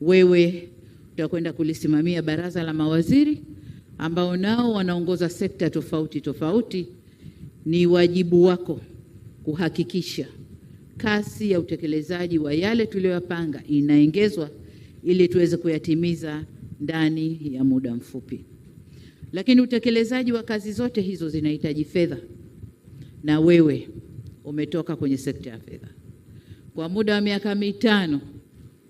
wewe utakwenda kulisimamia baraza la mawaziri ambao nao wanaongoza sekta tofauti tofauti. Ni wajibu wako kuhakikisha kasi ya utekelezaji wa yale tuliyopanga inaongezwa ili tuweze kuyatimiza ndani ya muda mfupi. Lakini utekelezaji wa kazi zote hizo zinahitaji fedha, na wewe umetoka kwenye sekta ya fedha. Kwa muda wa miaka 5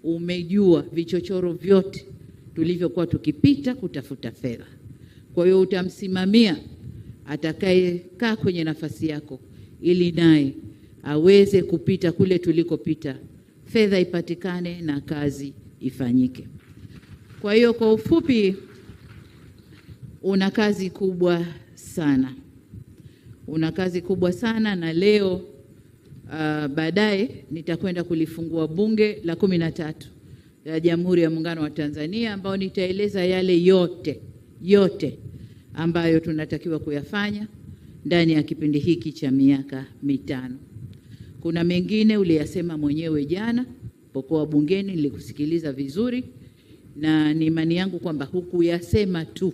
umejua vichochoro vyote tulivyokuwa tukipita kutafuta fedha. Kwa hiyo utamsimamia atakayekaa kwenye nafasi yako ili naye aweze kupita kule tulikopita, fedha ipatikane na kazi ifanyike. Kwa hiyo kwa ufupi, una kazi kubwa sana. Una kazi kubwa sana, na leo baadaye nitakwenda kulifungua bunge la 13 la Jamhuri ya Muungano wa Tanzania, ambao nitaeleza yale yote ambayo tunatakiwa kuyafanya ndani ya kipindi hiki cha miaka 5. Kuna mengine uliyasema mwenyewe jana pokuwa bungeni, nilikusikiliza vizuri, na ni imani yangu kwamba hukuyasema tu,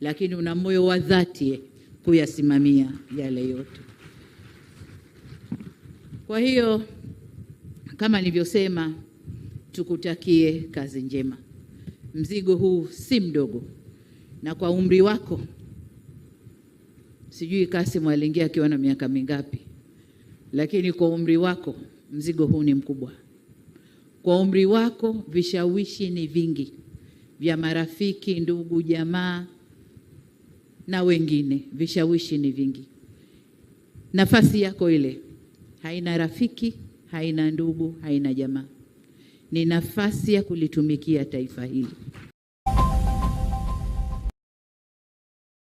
lakini una moyo wa dhati kuyasimamia yale yote. Kwa hiyo kama nilivyosema, tukutakie kazi njema. Mzigo huu si mdogo, na kwa umri wako, sijui Kassim aliingia akiwa na miaka mingapi, lakini kwa umri wako mzigo huu ni mkubwa. Kwa umri wako vishawishi ni vingi vya marafiki, ndugu, jamaa na wengine, vishawishi ni vingi. Nafasi yako ile haina rafiki, haina ndugu, haina jamaa. Ni nafasi ya kulitumikia taifa hili.